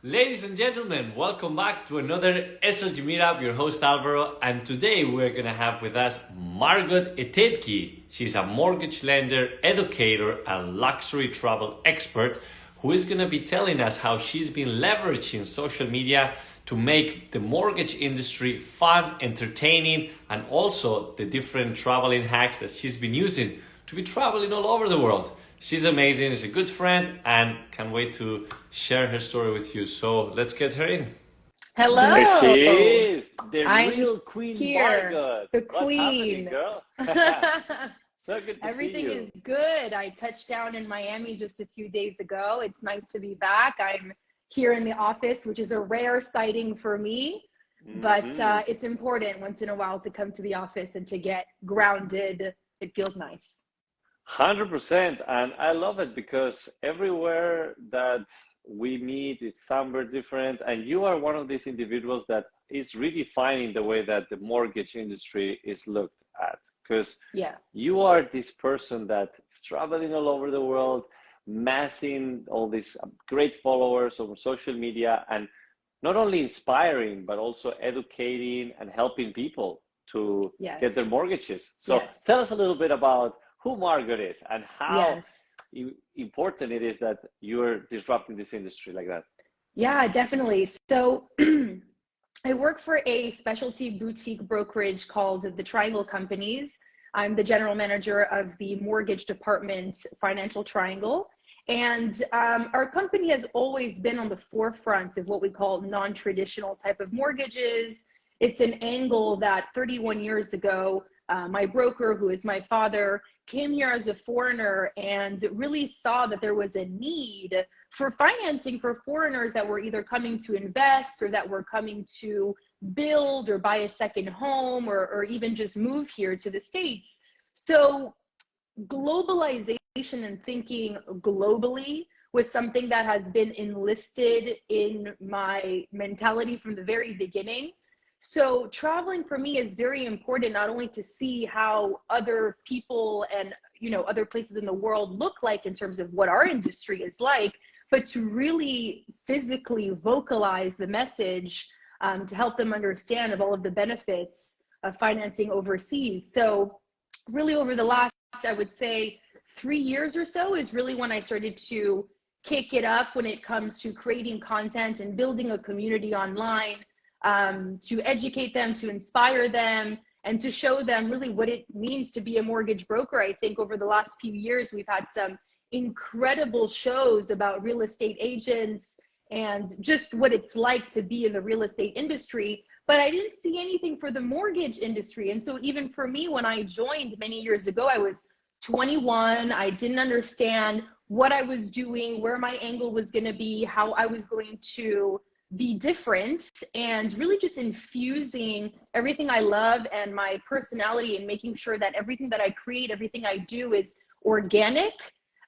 Ladies and gentlemen, welcome back to another SLG Meetup. Your host Alvaro, and today we're gonna have with us Margot Ettedgui. She's a mortgage lender, educator, and luxury travel expert who is gonna be telling us how she's been leveraging social media to make the mortgage industry fun, entertaining, and also the different traveling hacks that she's been using to be traveling all over the world. She's amazing, she's a good friend, and can't wait to share her story with you. So let's get her in. Hello. There she is, the I'm real Queen here, Margot. the What's happening, queen. girl? So good to Everything see is you. good. I touched down in Miami just a few days ago. It's nice to be back. I'm here in the office, which is a rare sighting for me, but it's important once in a while to come to the office and to get grounded. It feels nice. 100%. And I love it because everywhere that we meet, it's somewhere different. And you are one of these individuals that is redefining the way that the mortgage industry is looked at. Because you are this person that's traveling all over the world, massing all these great followers over social media, and not only inspiring, but also educating and helping people to get their mortgages. So tell us a little bit about who Margot is and how important it is that you're disrupting this industry like that. Yeah, definitely. So I work for a specialty boutique brokerage called the Triangle Companies. I'm the general manager of the mortgage department, Financial Triangle. And our company has always been on the forefront of what we call non-traditional type of mortgages. It's an angle that 31 years ago, my broker, who is my father, came here as a foreigner and really saw that there was a need for financing for foreigners that were either coming to invest or that were coming to build or buy a second home or even just move here to the States. So globalization and thinking globally was something that has been enlisted in my mentality from the very beginning. So traveling for me is very important, not only to see how other people and other places in the world look like in terms of what our industry is like, but to really physically vocalize the message to help them understand of all of the benefits of financing overseas. So really over the last, I would say, 3 years or so is really when I started to kick it up when it comes to creating content and building a community online. To educate them, to inspire them, and to show them really what it means to be a mortgage broker. I think over the last few years, we've had some incredible shows about real estate agents and just what it's like to be in the real estate industry. But I didn't see anything for the mortgage industry. And so even for me, when I joined many years ago, I was 21. I didn't understand what I was doing, where my angle was going to be, how I was going to be different, and really just infusing everything I love and my personality and making sure that everything that I create, everything I do is organic.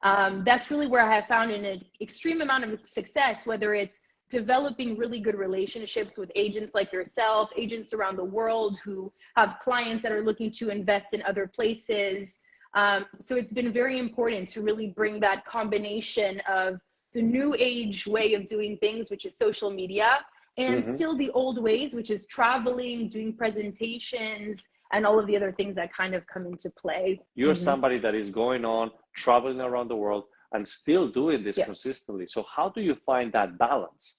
That's really where I have found an extreme amount of success, whether it's developing really good relationships with agents like yourself, agents around the world who have clients that are looking to invest in other places. So it's been very important to really bring that combination of the new age way of doing things, which is social media, and still the old ways, which is traveling, doing presentations, and all of the other things that kind of come into play. You're somebody that is going on, traveling around the world, and still doing this consistently. So how do you find that balance?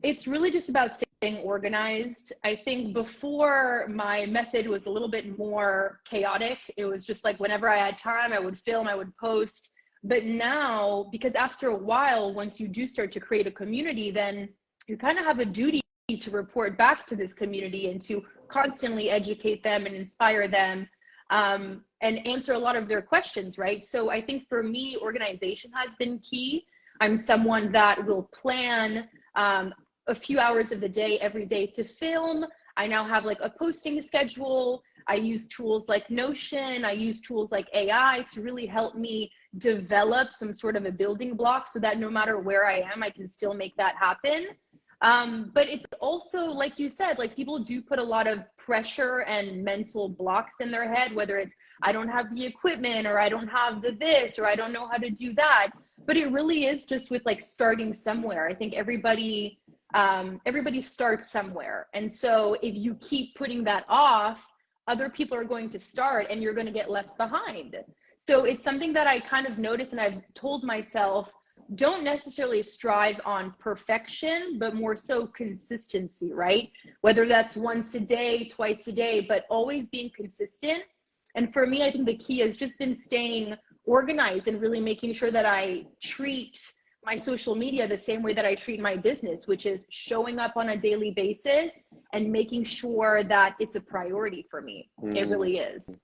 It's really just about staying organized. I think before, my method was a little bit more chaotic. It was just like whenever I had time, I would film, I would post. But now, because after a while, once you do start to create a community, then you kind of have a duty to report back to this community and to constantly educate them and inspire them and answer a lot of their questions, right? So I think for me, organization has been key. I'm someone that will plan a few hours of the day every day to film. I now have like a posting schedule. I use tools like Notion. I use tools like AI to really help me develop some sort of a building block so that no matter where I am, I can still make that happen. But it's also, like you said, like people do put a lot of pressure and mental blocks in their head, whether it's, I don't have the equipment, or I don't have the this, or I don't know how to do that. but it really is just with like starting somewhere. I think everybody starts somewhere. And so if you keep putting that off, other people are going to start and you're going to get left behind. So it's something that I kind of noticed, and I've told myself, don't necessarily strive on perfection, but more so consistency, right? Whether that's once a day, twice a day, but always being consistent. And for me, I think the key has just been staying organized and really making sure that I treat my social media the same way that I treat my business, which is showing up on a daily basis and making sure that it's a priority for me. It really is.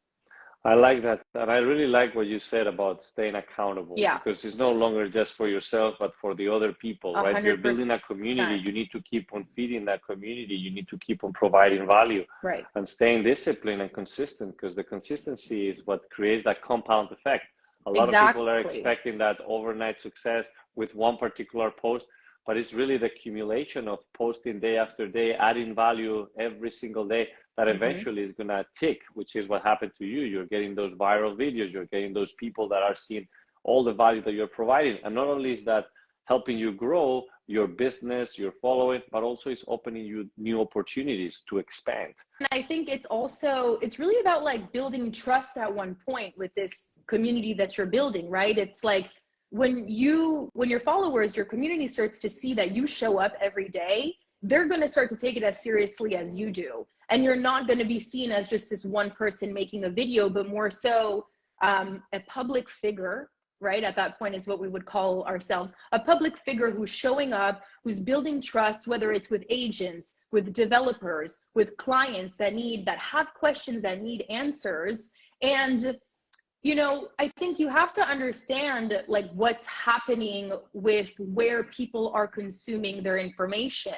I like that. And I really like what you said about staying accountable. Yeah. Because it's no longer just for yourself, but for the other people, right? 100%. You're building a community. You need to keep on feeding that community. You need to keep on providing value. Right. And staying disciplined and consistent, because the consistency is what creates that compound effect. A lot of people are expecting that overnight success with one particular post, but it's really the accumulation of posting day after day, adding value every single day that eventually is going to tick, which is what happened to you. You're getting those viral videos, you're getting those people that are seeing all the value that you're providing. And not only is that helping you grow your business, your following, but also it's opening you new opportunities to expand. And I think it's really about like building trust at one point with this community that you're building, right? It's like when your followers, your community starts to see that you show up every day, they're going to start to take it as seriously as you do. And you're not going to be seen as just this one person making a video, but more so a public figure, right? At that point is what we would call ourselves, a public figure who's showing up, who's building trust, whether it's with agents, with developers, with clients that have questions, that need answers. And, you know, I think you have to understand like what's happening with where people are consuming their information.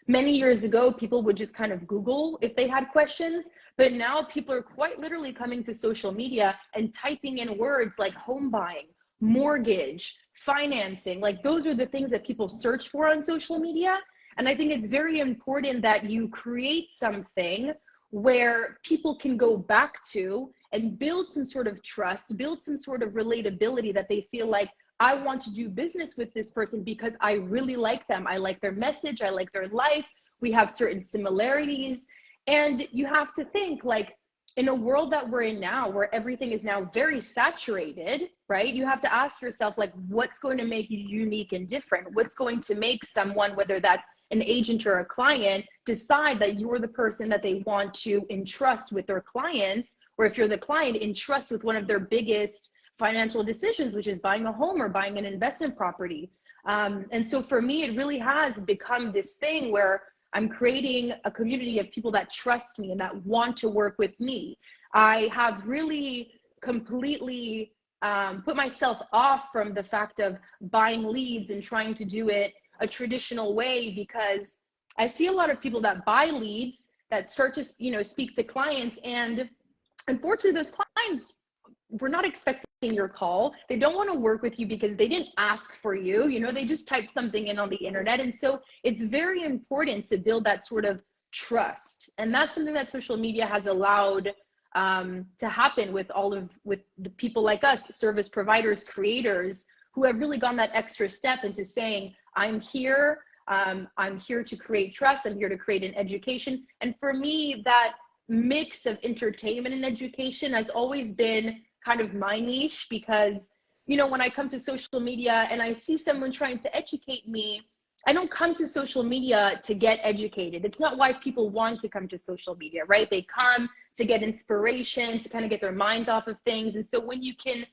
Many years ago, people would just kind of Google if they had questions, but now people are quite literally coming to social media and typing in words like home buying, mortgage, financing. Like those are the things that people search for on social media. And I think it's very important that you create something where people can go back to and build some sort of trust, build some sort of relatability, that they feel like, I want to do business with this person because I really like them. I like their message. I like their life. We have certain similarities. And you have to think, like, in a world that we're in now, where everything is now very saturated, right? You have to ask yourself, like, what's going to make you unique and different? What's going to make someone, whether that's an agent or a client, decide that you're the person that they want to entrust with their clients? Or if you're the client, entrust with one of their biggest financial decisions, which is buying a home or buying an investment property. And so for me, it really has become this thing where I'm creating a community of people that trust me and that want to work with me. I have really completely put myself off from the fact of buying leads and trying to do it a traditional way, because I see a lot of people that buy leads that start to, you know, speak to clients, and unfortunately those clients were not expecting your call. They don't want to work with you because they didn't ask for you. You know, they just typed something in on the internet. And so it's very important to build that sort of trust. And that's something that social media has allowed to happen with the people like us, service providers, creators, who have really gone that extra step into saying, I'm here to create trust. I'm here to create an education. And for me, that mix of entertainment and education has always been kind of my niche, because, you know, when I come to social media and I see someone trying to educate me, I don't come to social media to get educated. It's not why people want to come to social media, right? They come to get inspiration, to kind of get their minds off of things. And so when you can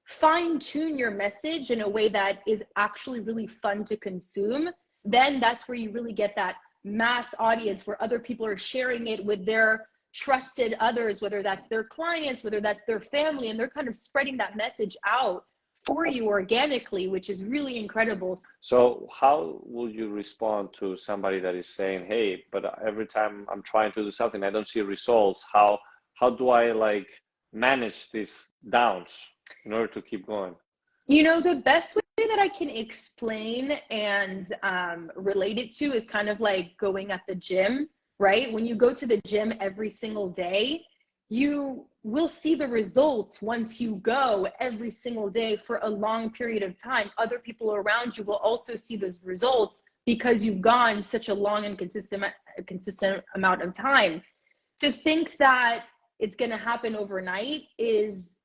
fine tune your message in a way that is actually really fun to consume, then that's where you really get that mass audience where other people are sharing it with their trusted others, whether that's their clients, whether that's their family, and they're kind of spreading that message out for you organically, which is really incredible. So how will you respond to somebody that is saying, hey, but every time I'm trying to do something, I don't see results? How do I like manage these downs in order to keep going? You know, the best way that I can explain and relate it to is kind of like going at the gym, right? When you go to the gym every single day, you will see the results once you go every single day for a long period of time. Other people around you will also see those results because you've gone such a long and consistent amount of time. To think that it's going to happen overnight is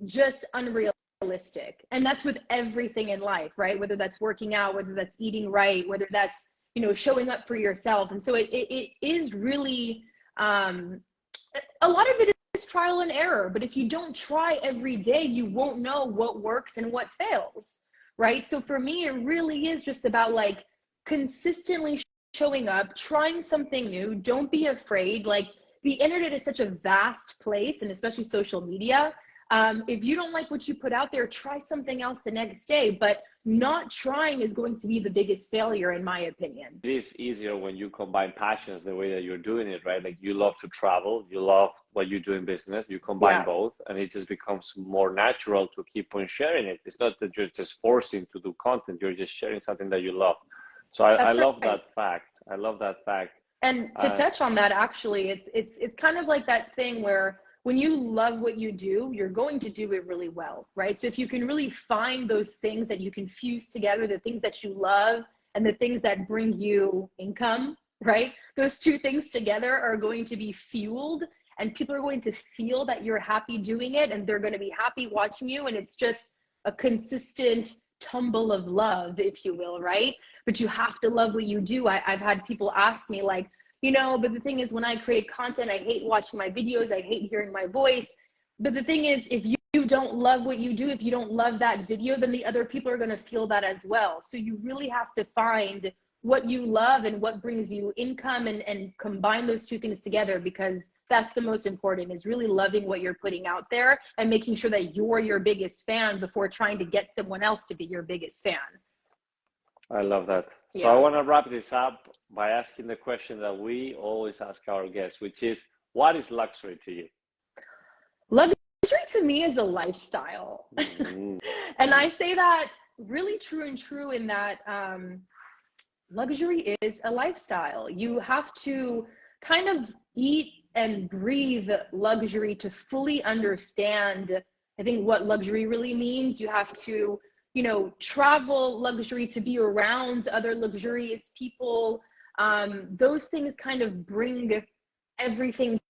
just unrealistic. And that's with everything in life, right? Whether that's working out, whether that's eating right, whether that's, you know, showing up for yourself. And so it is really, a lot of it is trial and error, but if you don't try every day, you won't know what works and what fails, right? So for me, it really is just about like consistently showing up, trying something new. Don't be afraid. Like, the internet is such a vast place, and especially social media. If you don't like what you put out there, try something else the next day, but not trying is going to be the biggest failure, in my opinion. It is easier when you combine passions the way that you're doing it, right? Like, you love to travel, you love what you do in business, you combine both, and it just becomes more natural to keep on sharing it. It's not that you're just forcing to do content, you're just sharing something that you love. So I love that fact. I love that fact. And to touch on that, actually, it's kind of like that thing where when you love what you do, you're going to do it really well, right? So if you can really find those things that you can fuse together, the things that you love and the things that bring you income, right? Those two things together are going to be fueled, and people are going to feel that you're happy doing it, and they're going to be happy watching you. And it's just a consistent tumble of love, if you will, right? But you have to love what you do. I've had people ask me like, you know, but the thing is, when I create content, I hate watching my videos, I hate hearing my voice. But the thing is, if you don't love what you do, if you don't love that video, then the other people are going to feel that as well. So you really have to find what you love and what brings you income, and combine those two things together, because that's the most important, is really loving what you're putting out there and making sure that you're your biggest fan before trying to get someone else to be your biggest fan. I love that. So Yeah. I want to wrap this up by asking the question that we always ask our guests, which is, what is luxury to you? Luxury to me is a lifestyle. Mm-hmm. And I say that really true in that luxury is a lifestyle. You have to kind of eat and breathe luxury to fully understand, I think, what luxury really means. You have to, you know, travel luxury to be around other luxurious people. Those things kind of bring everything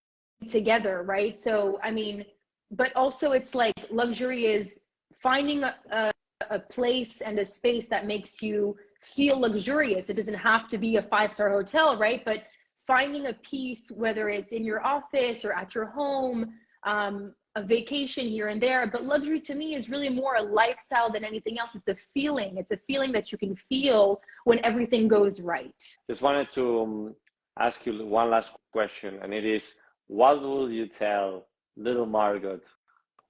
together, right? So, I mean, but also it's like luxury is finding a place and a space that makes you feel luxurious. It doesn't have to be a 5-star hotel, right? But finding a piece, whether it's in your office or at your home, a vacation here and there. But luxury to me is really more a lifestyle than anything else. It's a feeling. It's a feeling that you can feel when everything goes right. Just wanted to ask you one last question, and it is, what will you tell little Margot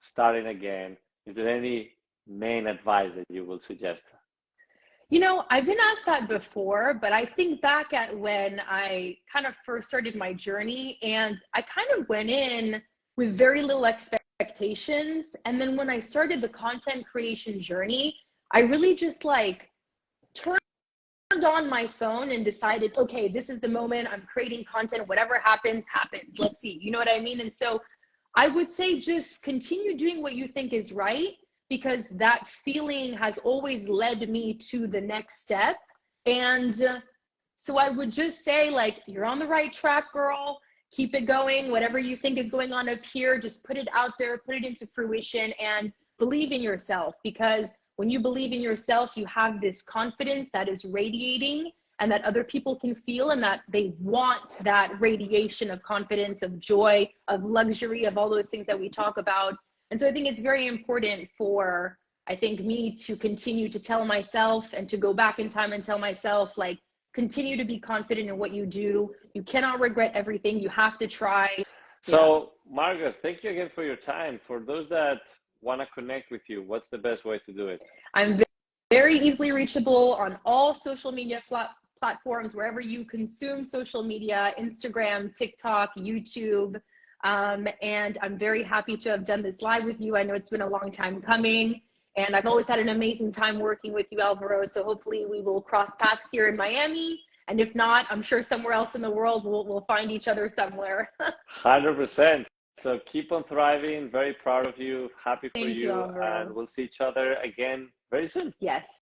starting again? Is there any main advice that you will suggest? You know, I've been asked that before, but I think back at when I kind of first started my journey, and I kind of went in with very little expectations. And then when I started the content creation journey, I really just like turned on my phone and decided, okay, this is the moment. I'm creating content. Whatever happens, happens. Let's see. You know what I mean? And so I would say just continue doing what you think is right, because that feeling has always led me to the next step. And so I would just say, like, you're on the right track, girl. Keep it going. Whatever you think is going on up here, just put it out there, put it into fruition, and believe in yourself. Because when you believe in yourself, you have this confidence that is radiating and that other people can feel, and that they want that radiation of confidence, of joy, of luxury, of all those things that we talk about. And so I think it's very important for, I think, me to continue to tell myself and to go back in time and tell myself, like, continue to be confident in what you do. You cannot regret everything. You have to try. So, Margot, thank you again for your time. For those that want to connect with you, what's the best way to do it? I'm very easily reachable on all social media platforms, wherever you consume social media: Instagram, TikTok, YouTube. And I'm very happy to have done this live with you. I know it's been a long time coming, and I've always had an amazing time working with you, Alvaro. So hopefully we will cross paths here in Miami. And if not, I'm sure somewhere else in the world we'll find each other somewhere. 100%. So keep on thriving. Very proud of you. Happy for Thank you, you. And Alvaro. we'll see each other again very soon. Yes.